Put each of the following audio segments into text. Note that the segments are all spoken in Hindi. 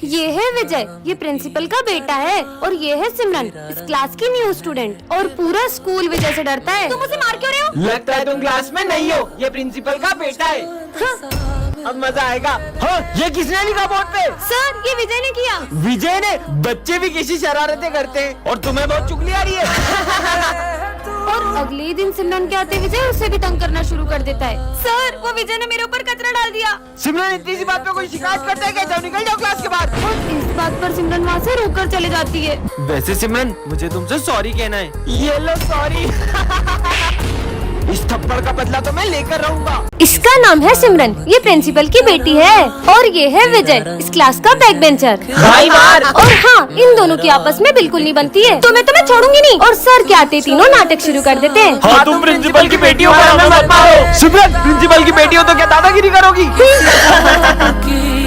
ये है विजय, ये प्रिंसिपल का बेटा है, और ये है सिमरन, इस क्लास की न्यू स्टूडेंट। और पूरा स्कूल विजय से डरता है। तुम उसे मार क्यों रहे हो? लगता है तुम क्लास में नहीं हो, ये प्रिंसिपल का बेटा है। अब मजा आएगा। हाँ, ये किसने लिखा बोर्ड पे? सर, ये विजय ने किया। विजय ने? बच्चे भी किसी शरारतें करते हैं और तुम्हें बहुत चुगली आ रही है। और अगले ही दिन सिमरन के आते विजय उसे भी तंग करना शुरू कर देता है। सर, वो विजय ने मेरे ऊपर कचरा डाल दिया। सिमरन इतनी सी बात पे कोई शिकायत करता है क्या? जाओ निकल जाओ क्लास के बाहर। और इस बात पर सिमरन वहाँ से रोकर चले जाती है। वैसे सिमरन, मुझे तुमसे सॉरी कहना है। ये लो सॉरी। इस थप्पड़ का बदला तो मैं लेकर रहूंगा। इसका नाम है सिमरन, ये प्रिंसिपल की बेटी है, और ये है विजय, इस क्लास का बैक बेंचर। भाई मार। और हाँ, इन दोनों की आपस में बिल्कुल नहीं बनती है, तो मैं तुम्हें छोड़ूंगी नहीं। और सर के आते तीनों नाटक शुरू कर देते हैं। हाँ, तुम प्रिंसिपल की बेटी हो, हमें मत मारो। सिमरन, प्रिंसिपल की बेटी हो तो क्या दादागिरी करोगी?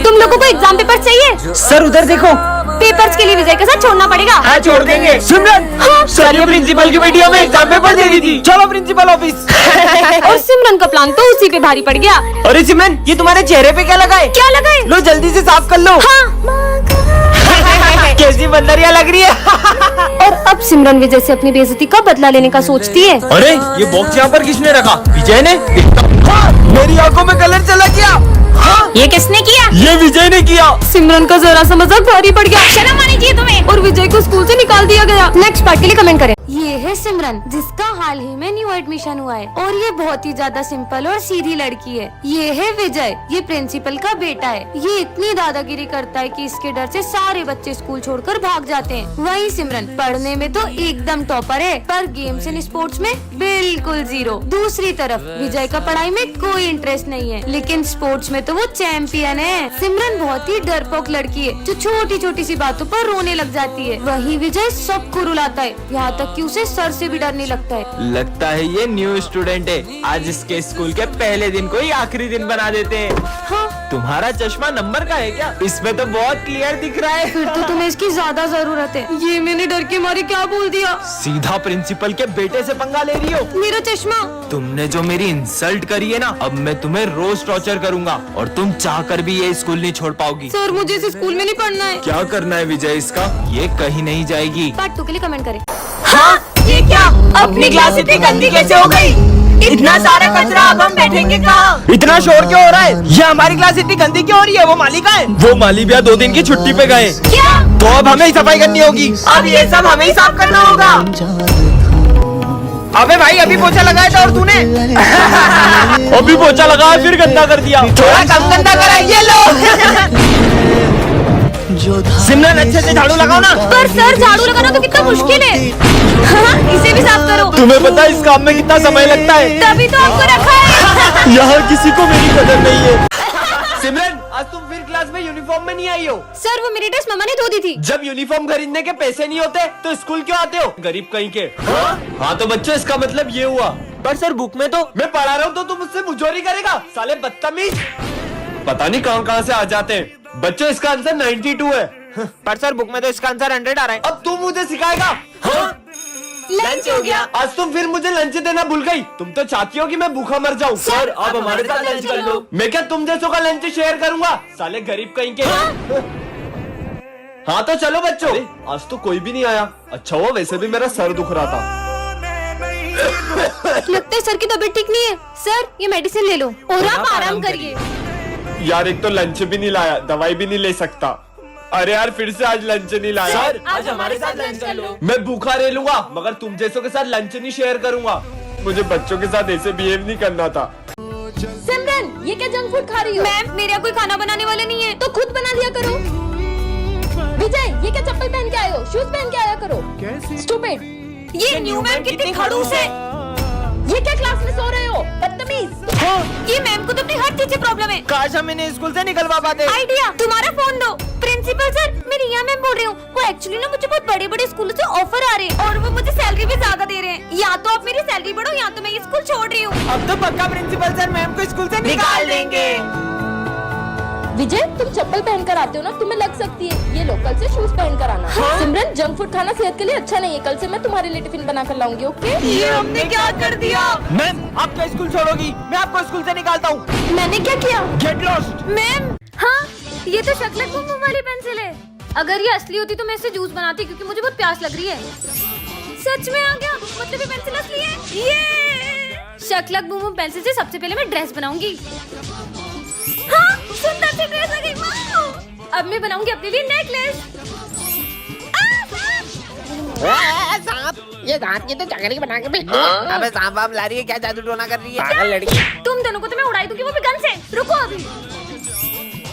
तुम लोगों को एग्जाम पेपर चाहिए? सर उधर देखो। पेपर्स के लिए विजय के साथ छोड़ना पड़ेगा। हाँ, छोड़ देंगे। सिमरन, सर ये प्रिंसिपल की बेटी हमें एग्जाम पेपर दे दी थी। चलो प्रिंसिपल ऑफिस। और सिमरन का प्लान तो उसी पे भारी पड़ गया। अरे सिमरन, ये तुम्हारे चेहरे पे क्या लगा है? क्या लगा है? लो जल्दी से साफ कर लो। कैसी बंदरिया लग रही है। और अब सिमरन विजय से अपनी बेइज्जती का बदला लेने का सोचती है। अरे ये बॉक्स यहाँ पर किसने रखा? विजय ने? हाँ, मेरी आंखों में कलर चला गया। हाँ, ये किसने किया? ये विजय ने किया। सिमरन का जरा सा मजाक भारी पड़ गया। शर्म आनी चाहिए तुम्हें। और विजय को स्कूल से निकाल दिया गया। नेक्स्ट पार्ट के लिए कमेंट करें। ये है सिमरन, जिसका हाल ही में न्यू एडमिशन हुआ है, और ये बहुत ही ज्यादा सिंपल और सीधी लड़की है। ये है विजय, ये प्रिंसिपल का बेटा है। ये इतनी दादागिरी करता है कि इसके डर से सारे बच्चे स्कूल छोड़कर भाग जाते हैं। वहीं सिमरन पढ़ने में तो एकदम टॉपर है, पर गेम्स एंड स्पोर्ट्स में बिल्कुल जीरो। दूसरी तरफ विजय का पढ़ाई में कोई इंटरेस्ट नहीं है, लेकिन स्पोर्ट्स में तो वो चैंपियन है। सिमरन बहुत ही डरपोक लड़की है, जो छोटी छोटी सी बातों पर रोने लग जाती है। वहीं विजय सबको रुलाता है, यहाँ तक कि उसे सर से भी डर नहीं लगता है। लगता है ये न्यू स्टूडेंट है। आज इसके स्कूल के पहले दिन को ही आखिरी दिन बना देते हैं। हाँ, तुम्हारा चश्मा नंबर का है क्या? इसमें तो बहुत क्लियर दिख रहा है। फिर तो तुम्हें इसकी ज्यादा जरूरत है। ये मैंने डर के मारे क्या बोल दिया? सीधा प्रिंसिपल के बेटे से पंगा ले रही हो। मेरा चश्मा। तुमने जो मेरी इंसल्ट करी है ना, अब मैं तुम्हें रोज टॉर्चर करूंगा, और तुम चाहकर भी ये स्कूल नहीं छोड़ पाओगी। सर, मुझे इस स्कूल में नहीं पढ़ना है। क्या करना है विजय इसका? ये कहीं नहीं जाएगी। पार्ट 2 के लिए कमेंट करें। हाँ, ये क्या? अपनी क्लास इतनी गंदी कैसे हो गई? इतना सारा कचरा, अब हम बैठेंगे कहाँ? इतना शोर क्यों हो रहा है? ये हमारी क्लास इतनी गंदी क्यों हो रही है? वो माली कहाँ है? वो माली भैया 2 दिन की छुट्टी पे गए। क्या? तो अब हमें ही सफाई करनी होगी। अब ये सब हमें ही साफ करना होगा। अबे भाई, अभी पोछा लगाया था और तूने अभी पोछा लगाया फिर गंदा कर दिया। थोड़ा कम गंदा करा। ये लो। सिमरन, अच्छे से झाड़ू लगाओ ना। पर सर, झाड़ू लगाना तो कितना मुश्किल है। हाँ, इसे भी साफ करो। तुम्हें पता है इस काम में कितना समय लगता है? तभी तो आपको रखा है। यहाँ किसी को मेरी कदर नहीं है। सिमरन, आज तुम फिर क्लास में यूनिफॉर्म में नहीं आई हो। सर, वो मेरी ड्रेस मम्मा ने धो दी थी। जब यूनिफॉर्म खरीदने के पैसे नहीं होते तो स्कूल क्यों आते हो? गरीब कहीं के। हाँ तो बच्चों, इसका मतलब ये हुआ। पर सर, बुक में तो मैं पढ़ा रहा हूँ, तो तुम मुझसे मुझोरी करेगा? साले बदतमीज। पता नहीं कहाँ से आ जाते हैं बच्चों। इसका आंसर 92 है। पर सर, बुक में तो इसका आंसर 100 आ रहा है। अब तू मुझे सिखाएगा? लंच हो गया। आज तुम फिर मुझे लंच देना भूल गई। तुम तो चाहती हो कि मैं भूखा मर जाऊं। सर, अब हमारे साथ लंच कर लो। मैं क्या तुम जैसों का लंच शेयर करूंगा? साले गरीब कहीं के। हाँ तो चलो बच्चों। आज तो कोई भी नहीं आया। अच्छा हुआ, वैसे भी मेरा सर दुख रहा था। लगता है सर की तबीयत ठीक नहीं है। सर, ये मेडिसिन ले लो और आप आराम करिए। यार, एक तो लंच भी नहीं लाया, दवाई भी नहीं ले सकता। अरे यार, फिर से आज लंच नहीं लाया। सर, आज हमारे साथ लंच कर लो। मैं भूखा रह लूंगा, मगर तुम जैसों के साथ लंच नहीं शेयर करूंगा। मुझे बच्चों के साथ ऐसे बिहेव नहीं करना था। सिमरन, ये क्या जंक फूड खा रही हो? मैम, मेरे यहाँ कोई खाना बनाने वाले नहीं है, तो खुद बना दिया करो। विजय, ये क्या चप्पल पहन के आए हो? शूज पहन के आया करो। स्टूपिड। ये न्यू मैम कितनी खड़ूस है। ये क्या क्लास में सो रहे हो? बदतमीज। ये मैम को तो अपनी हर चीज से प्रॉब्लम है। काश हम इन्हें स्कूल से निकलवा पाते। आइडिया, तुम्हारा फोन दो। प्रिंसिपल सर, मैं रिया मैम बोल रही हूँ। वो एक्चुअली ना मुझे बहुत बड़े बड़े स्कूलों से ऑफर आ रहे हैं, और वो मुझे सैलरी भी ज्यादा दे रहे हैं। या तो आप मेरी सैलरी बढ़ो, या तो मैं ये स्कूल छोड़ रही हूँ। अब तो पक्का प्रिंसिपल सर मैम को स्कूल से निकाल देंगे। विजय, तुम चप्पल पहन कर आते हो ना, तुम्हें लग सकती है। ये लो, कल से शूज पहन कर आना। हाँ? सिमरन, जंक फूड खाना सेहत के लिए अच्छा नहीं है। कल से मैं तुम्हारे लिए टिफिन बना कर लाऊंगी। ओके? ये हमने क्या कर दिया? मैम, आप क्या स्कूल छोड़ोगी? मैं आपको स्कूल से निकालता हूँ। मैंने क्या किया? Get lost. मैम, हाँ ये तो शक्लक बुम वाली पेंसिल है। अगर ये असली होती तो मैं इससे जूस बनाती, क्योंकि मुझे बहुत प्यास लग रही है। सच में आ गया, मतलब ये पेंसिल असली है। ये शक्लक बुम पेंसिल से सबसे पहले मैं ड्रेस बनाऊंगी। हाँ, सुंदर सी ड्रेस आ गई। वाह! अब मैं बनाऊंगी अपने लिए नेकलेस। सांप, ये दांत की तो चकरी बना के भेज दो। अबे सांप वाप ला रही है क्या, जादू टोना कर रही है पागल लड़की। तुम दोनों को तो मैं उड़ाई दूंगी, वो भी गन से। रुको अभी।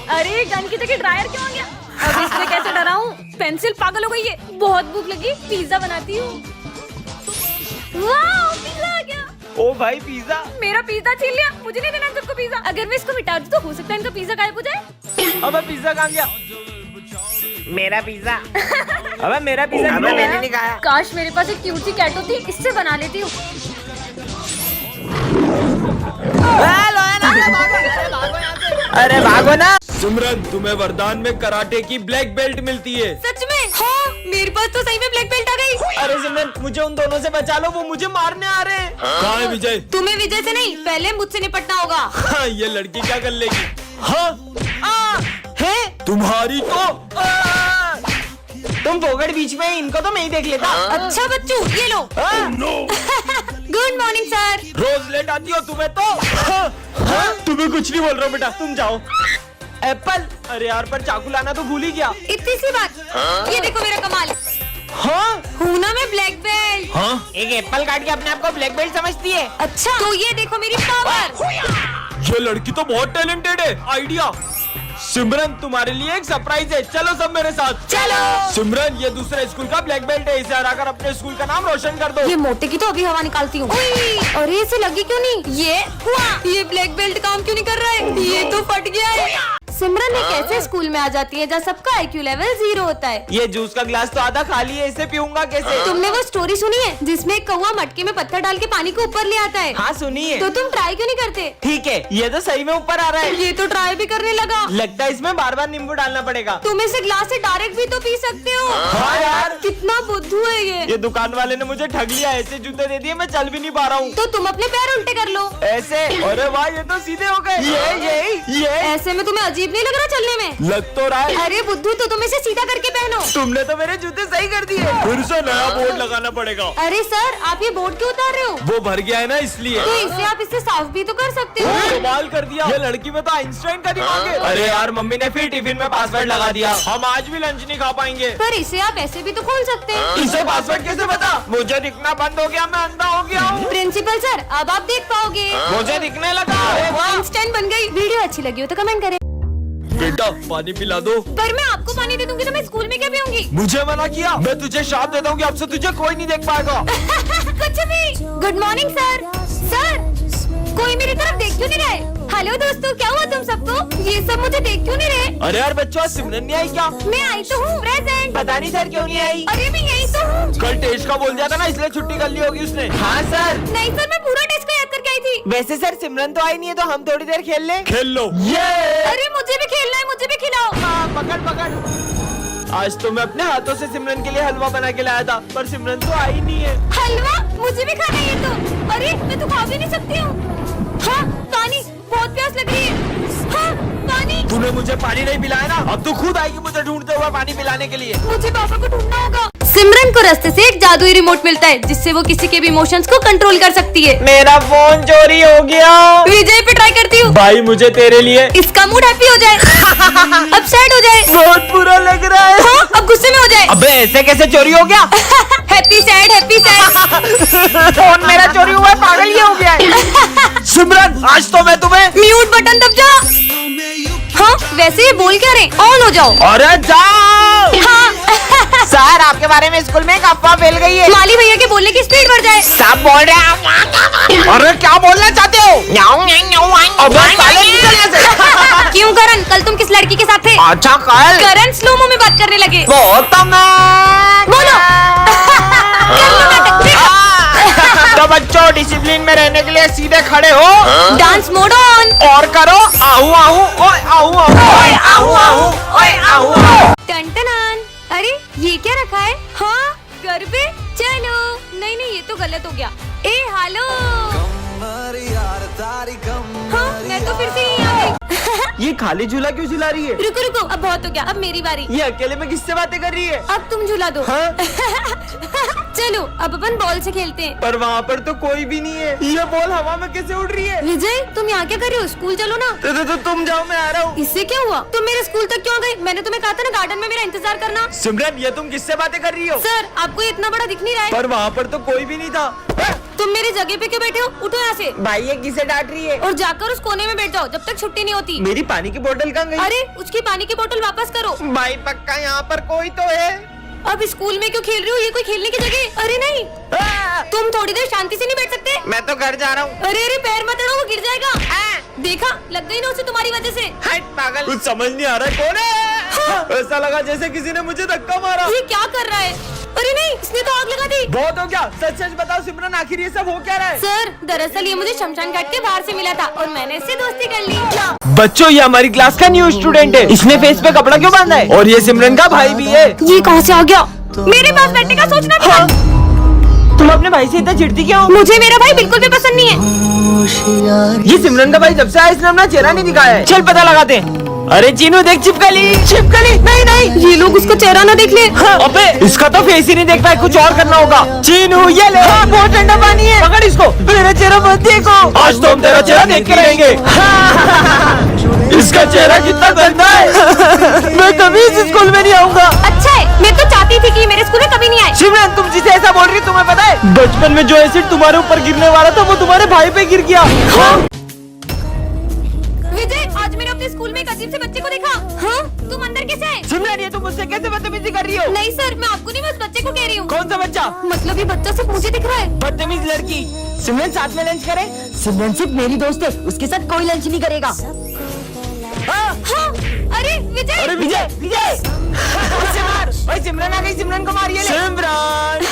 अरे गन की जगह ड्रायर क्यों आ गया? अब इससे कैसे डराऊं? पेंसिल पागल हो गई है। बहुत भूख लगी, पिज्जा बनाती हूँ। वाह, पिज्जा आ गया। ओ भाई पिज्जा। मेरा पिज्जा छीन लिया, मुझे नहीं देना सबको पिज्जा। अगर मैं इसको मिटा दूं तो हो सकता है इनका पिज्जा गायब हो जाए। अबे पिज्जा कहाँ गया? मेरा पिज्जा। अबे मेरा पिज्जा अबे मैंने नहीं खाया। काश मेरे पास एक क्यूट सी कैट होती, इससे बना लेती हूँ। अरे भागो ना। सिमरन, तुम्हें वरदान में कराटे की ब्लैक बेल्ट मिलती है। सच में? हाँ, मेरे पास तो सही में ब्लैक बेल्ट आ गई। अरे सिमरन, मुझे उन दोनों से बचा लो, वो मुझे मारने आ रहे हैं। कहाँ है विजय? तुम्हें विजय से नहीं, पहले मुझसे निपटना होगा। हाँ, ये लड़की क्या कर लेगी? हाँ, है तुम्हारी तो तुम पोगड़ बीच में, इनको तो मैं ही देख लेता। अच्छा बच्चू, ये लो। Good morning sir. रोज लेट आती हो तुम्हें तो। तुम्हें कुछ नहीं बोल रहा हूँ बेटा, तुम जाओ। एप्पल, अरे यार पर चाकू लाना तो भूल ही गया। इतनी सी बात। ये देखो मेरा कमाल। हाँ हूँ ना मैं ब्लैक बेल्ट। हाँ, एक एप्पल काट के अपने आप को ब्लैक बेल्ट समझती है। अच्छा, तो ये देखो मेरी पावर। ये लड़की तो बहुत टैलेंटेड है। आइडिया। सिमरन, तुम्हारे लिए एक सरप्राइज है, चलो सब मेरे साथ। चलो। सिमरन, ये दूसरे स्कूल का ब्लैक बेल्ट है, इसे हराकर अपने स्कूल का नाम रोशन कर दो। ये मोटे की तो अभी हवा निकालती हूँ। अरे इसे लगी क्यों नहीं? ये ब्लैक बेल्ट काम क्यों नहीं कर रहा है? ये तो फट गया है। सिमरन एक ऐसे स्कूल में आ जाती है जहाँ सबका IQ लेवल 0 होता है। ये जूस का गिलास तो आधा खाली है, इसे पीऊंगा कैसे? तुमने वो स्टोरी सुनी है जिसमें एक कौवा मटके में पत्थर डाल के पानी को ऊपर ले आता है? हाँ सुनिए। तो तुम ट्राई क्यों नहीं करते? ठीक है, ये तो सही में ऊपर आ रहा है। ये तो ट्राई भी करने लगा। लगता है इसमें बार बार नींबू डालना पड़ेगा। तुम इसे ग्लास से डायरेक्ट भी तो पी सकते हो। हाँ यार, कितना बुद्धू है ये। दुकान वाले ने मुझे ठग लिया, ऐसे जूते दे दिए, मैं चल भी नहीं पा रहा हूँ। तो तुम अपने पैर उल्टे कर लो। ऐसे? अरे वाह, ये तो सीधे हो गए। ये ऐसे में तुम्हें अजीब नहीं लग रहा चलने में? लग तो रहा है। अरे बुद्धू, तो तुम इसे सीधा करके पहनो। तुमने तो मेरे जूते सही कर दिए। फिर से नया बोर्ड लगाना पड़ेगा। अरे सर, आप ये बोर्ड क्यों उतार रहे हो? वो भर गया है ना, इसलिए। तो इसे आप इससे साफ भी तो कर सकते हो। कमाल कर दिया, ये लड़की में तो आइंस्टाइन का दिमाग है। अरे यार, मम्मी ने फिर टिफिन में पासवर्ड लगा दिया, हम आज भी लंच नहीं खा पाएंगे। पर इसे आप ऐसे भी तो खोल सकते हैं। इसे पासवर्ड कैसे पता? मुझे दिखना बंद हो गया, मैं अंधा हो गया हूँ। प्रिंसिपल सर, अब आप देख पाओगे। मुझे दिखने लगा। आइंस्टाइन बन गई। वीडियो अच्छी लगी हो तो कमेंट करें। बेटा पानी पिला दो। पर मैं आपको पानी दे दूंगी तो मैं स्कूल में क्या पीऊंगी? मुझे मना किया। मैं तुझे श्राप देता हूँ कि अब से तुझे कोई नहीं देख पाएगा। कुछ भी। Good morning sir. सर, कोई मेरी तरफ देख क्यों नहीं रहे? हेलो दोस्तों, क्या हुआ तुम सबको? ये सब मुझे देख क्यों नहीं रहे? अरे यार बच्चों, आज सिमरन नहीं आई क्या? मैं आई तो हूँ, प्रेजेंट। पता नहीं सर क्यों नहीं आई। अरे मैं यही तो हूँ। कल टेस्ट का बोल दिया था ना, इसलिए छुट्टी कर ली होगी उसने। हाँ सर। नहीं सर, मैं पूरा टेस्ट को याद करके आई थी। वैसे सर सिमरन तो आई नहीं है, तो हम थोड़ी देर खेल लें। खेल लो। अरे मुझे भी खेलना है, मुझे भी खिलाओ। पकड़ पकड़। आज तो मैं अपने हाथों से सिमरन के लिए हलवा बना के लाया था, पर सिमरन तो आई नहीं है। हलवा? मुझे भी खाना है ये तो। अरे मैं तो खा भी नहीं सकती हूँ। हाँ, पानी, बहुत प्यास लग रही है। हाँ, पानी। तूने मुझे पानी नहीं पिलाया ना, अब तू खुद आएगी मुझे ढूंढते हुए पानी पिलाने के लिए। मुझे पापा को ढूंढना होगा। सिमरन को रास्ते से एक जादुई रिमोट मिलता है जिससे वो किसी के भी इमोशंस को कंट्रोल कर सकती है। मेरा फोन चोरी हो गया। विजय पे ट्राई करती हूँ। भाई मुझे तेरे लिए। इसका मूड हैप्पी हो जाए, अब सैड हो जाए। बहुत बुरा लग रहा है। हाँ, अब गुस्से में हो जाए। अबे ऐसे कैसे चोरी हो गया? Happy sad, happy sad. Phone मेरा चोरी हुआ है, पागल ये हो गया है। सिमरन, आज तो मैं तुम्हें। म्यूट बटन दब जा। हाँ, वैसे ये बोल क्या रहे? ऑन हो जाओ। अरे जाओ। हाँ। सर, आपके बारे में स्कूल में एक अफवाह फैल गई है। माली भैया के बोलने की स्पीड बढ़ जाए। सब बोल रहे हैं। अरे क्या बोलना चाहते हो? अबे साले निकल यहाँ से। क्यों करण, कल तुम किस लड़की के साथ थे? अच्छा कल। करण स्लोमो में बात करने लगे। बोलो। कर लो नाटक। तो बच्चों, डिसिप्लिन में रहने के लिए सीधे खड़े हो। Dance mode on. और करो आहू आहू, ओए आहू आहू, ओए आहू आहू, ओए आहू आहू। टन-टनान। अरे ये क्या रखा है? हाँ, गरबे। चलो। नहीं नहीं, ये तो गलत हो गया। ए हेलो। हाँ, मैं तो फिर से यहीं आ गई। ये खाली झूला क्यों झुला रही है? रुको रुको, अब बहुत हो गया, अब मेरी बारी। ये अकेले में किससे बातें कर रही है? अब तुम झूला दो। हाँ? चलो अब अपन बॉल से खेलते हैं। पर वहाँ पर तो कोई भी नहीं है। ये बॉल हवा में कैसे उड़ रही है? विजय तुम यहाँ क्या कर रहे हो? स्कूल चलो ना। तो तुम जाओ, मैं आ रहा हूँ। इससे क्या हुआ? तुम मेरे स्कूल तक क्यों गए? मैंने तुम्हें कहा था ना गार्डन में मेरा इंतजार करना। सिमरन, ये तुम किससे बातें कर रही हो? सर आपको ये इतना बड़ा दिख नहीं रहा है? पर वहाँ पर तो कोई भी नहीं था। तुम मेरी जगह पे क्यों बैठे हो? उठो यहाँ से भाई ये किसे डांट रही है? और जाकर उस कोने में बैठ जाओ जब तक छुट्टी नहीं होती। मेरी पानी की बोतल कहाँ गई? अरे उसकी पानी की बोतल वापस करो। भाई पक्का यहाँ पर कोई तो है। अब स्कूल में क्यों खेल रहे हो? ये कोई खेलने की जगह? अरे नहीं, तुम थोड़ी देर शांति से नहीं बैठ सकते? मैं तो घर जा रहा हूँ। अरे अरे पैर मत अड़ो, वो गिर जाएगा। देखा, लग गई ना उसे तुम्हारी वजह से। हट पागल, कुछ समझ नहीं आ रहा है। कौन है? ऐसा लगा जैसे किसी ने मुझे धक्का मारा। ये क्या कर रहा है? अरे नहीं, इसने तो आग लगा दी। बहुत हो गया, सच सच बताओ सिमरन, आखिर ये सब हो क्या रहा है? सर दरअसल ये मुझे शमशान घाट के बाहर से मिला था और मैंने इससे दोस्ती कर ली। बच्चों, ये हमारी क्लास का न्यू स्टूडेंट है। इसने फेस पे कपड़ा क्यों बांधा है? और ये सिमरन का भाई भी है। ये कहाँ से आ गया? मेरे पास बैठने का सोचना था। तुम अपने भाई से इतना चिढ़ती क्यों? मुझे मेरा भाई बिल्कुल भी पसंद नहीं है। ये सिमरन का भाई जब से आया इसने अपना चेहरा नहीं दिखाया है। चल पता लगाते हैं। अरे चीनू देख, चिपकली चिपकली। नहीं नहीं, ये लोग उसका चेहरा ना देख ले। हाँ, अबे इसका तो फेस ही नहीं देख पाए, कुछ और करना होगा। चीनू ये ले, हाँ, बहुत ठंडा पानी है, पकड़ इसको। मेरा चेहरा मत देखो, आज तो हम तेरा चेहरा देख के रहेंगे। इसका चेहरा कितना गंदा है। मैं कभी इस स्कूल में नहीं आऊंगा। अच्छा है, मैं तो चाहती थी कि मेरे स्कूल में कभी नहीं आए। सिमरन, तुम जिसे ऐसा बोल रही तुम्हें पता है बचपन में जो एसिड तुम्हारे ऊपर गिरने वाला था वो तुम्हारे भाई पे गिर गया। विजय, आज मैंने अपने स्कूल में एक अजीब से बच्चे को देखा। हाँ? तुम अंदर कैसे आए? सिमरन, ये तुम मुझसे कैसे बदतमीजी कर रही हो? नहीं सर, मैं आपको नहीं, बस बच्चे को कह रही हूँ। कौन सा बच्चा? मतलब ये बच्चा सिर्फ मुझे दिख रहा है। बदतमीज लड़की। सिमरन, साथ में लंच करें? सिमरन सिर्फ मेरी दोस्त है, उसके साथ कोई लंच नहीं करेगा। हाँ? अरे विजय, अरे विजय, विजय! भाई सिमरन आ गई, सिमरन को मारिए। सिमरन!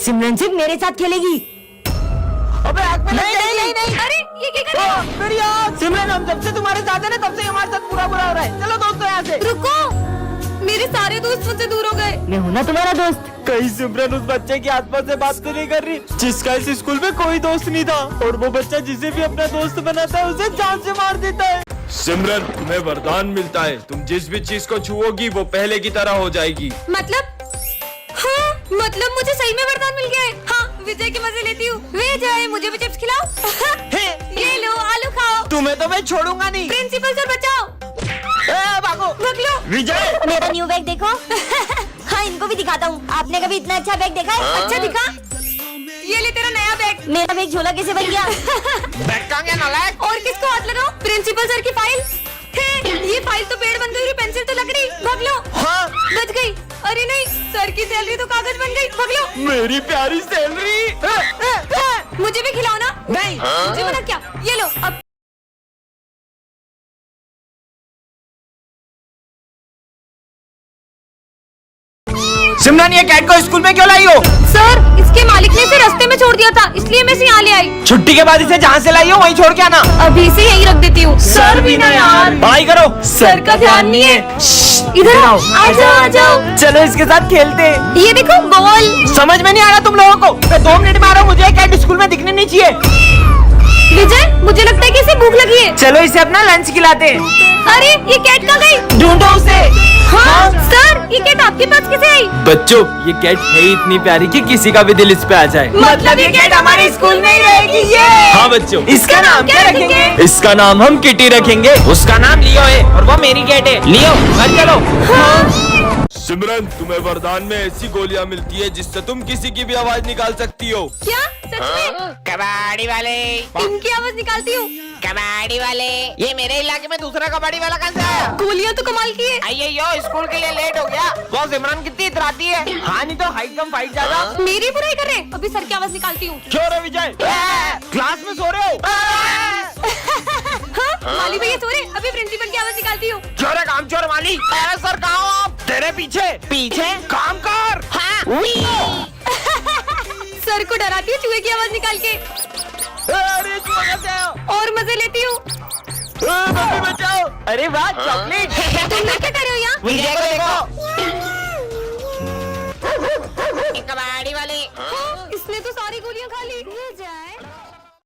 सिमरन सिर्फ मेरे साथ खेलेगी। अबे आग में नहीं नहीं नहीं नहीं। अरे ये क्या कर रहे हो? मेरी आग! सिमरन, हम जब से तुम्हारे साथ है ना तब से हमारे साथ बुरा बुरा हो रहा है। चलो दोस्तों यहाँ से। रुको, मेरे सारे दोस्त मुझसे दूर हो गए। मैं हूँ ना तुम्हारा दोस्त। कहीं सिमरन उस बच्चे के आसपास से बात तो नहीं कर रही जिसका इस स्कूल में कोई दोस्त नहीं था? और वो बच्चा जिसे भी अपना दोस्त बनाता है उसे जान से मार देता है। सिमरन, तुम्हें वरदान मिलता है, तुम जिस भी चीज को छुओगी वो पहले की तरह हो जाएगी। मतलब? हाँ, मतलब मुझे सही में वरदान मिल गया है। हाँ, विजय के मजे लेती हूँ। विजय, मुझे भी चिप्स खिलाओ। ये लो, आलू खाओ। तुम्हें तो मैं छोड़ूंगा नहीं। प्रिंसिपल सर बचाओ। भागो, भाग लो। विजय! मेरा न्यू बैग देखो। हाँ, इनको भी दिखाता हूँ। आपने कभी इतना अच्छा बैग देखा है? अच्छा दिखा, ये ले तेरा नया बैग। मेरा बैग झोला कैसे बन गया? बैग कहाँ गया नालायक? और किसको हाथ लगाओ? प्रिंसिपल सर की फाइल। ये फाइल तो पेड़ बन गई, पेंसिल तो लकड़ी। भाग लो। हाँ, बच गई। अरे नहीं, सर की सैलरी तो कागज बन गई। भाग लो। मेरी प्यारी सैलरी। मुझे भी खिलाओ ना। नहीं। मुझे मना क्या? ये लो अब। सिमरन, ये कैट को स्कूल में क्यों लाई हो? सर, इसके मालिक ने इसे रास्ते में छोड़ दिया था, इसलिए मैं इसे यहाँ ले आई। छुट्टी के बाद इसे जहाँ से लाई हो वहीं छोड़ के आना। अभी इसे यहीं रख देती हूँ। सर भी ना यार। पढ़ाई करो। सर का ध्यान नहीं है। इधर आओ, आ जाओ आ जाओ। चलो इसके साथ खेलते हैं। ये देखो बॉल। समझ में नहीं आ रहा तुम लोगों को? मैं 2 मिनट में आ रहा हूँ, मुझे कैट स्कूल में दिखने नहीं चाहिए। विजय, मुझे लगता है कि इसे भूख लगी है। चलो इसे अपना लंच खिलाते हैं। अरे ये कैट कहाँ गई? ढूंढो उसे। हाँ सर, ये कैट आपके पास कैसे आई? बच्चों, ये कैट है ही इतनी प्यारी कि किसी का भी दिल इस पे आ जाए। मतलब ये कैट हमारे स्कूल में ही रहेगी। ये हाँ बच्चों, इसका नाम क्या रखेंगे? इसका नाम हम किटी रखेंगे। उसका नाम लियो है और वो मेरी कैट है। लियो, घर चलो। सिमरन, तुम्हें वरदान में ऐसी गोलियां मिलती है जिससे तुम किसी की भी आवाज निकाल सकती हो। क्या सच में? कबाड़ी वाले, इनकी आवाज निकालती हूँ। कबाड़ी वाले। ये मेरे इलाके में दूसरा कबाड़ी वाला कहाँ से आया? गोलियाँ तो कमाल की है। आइए यो, स्कूल के लिए लेट हो गया। वो सिमरन कितनी इतराती है। हाँ, नहीं तो हाइट कम फाइट ज्यादा। मेरी बुराई कर रहे हैं? अभी सर की आवाज निकालती हूँ। क्यों रे विजय? क्लास में सो रहे हो? हाँ, माली भैया सो रहे, अभी प्रिंसिपल की आवाज निकालती हूँ। क्यों रे कामचोर माली? सर कहाँ हो आप? तेरे पीछे। पीछे? काम कर। हाँ। सर को डराती हूँ चूहे की आवाज निकाल के। अरे चूहा कैसे हो? और मजे लेती हूँ। मम्मी बचाओ। अरे वाह, चॉकलेट। तुम लोग क्या कर रहे हो यहाँ? विजय को देखो। कबाड़ी वाले। इसने तो सारी गोलियाँ खा ली।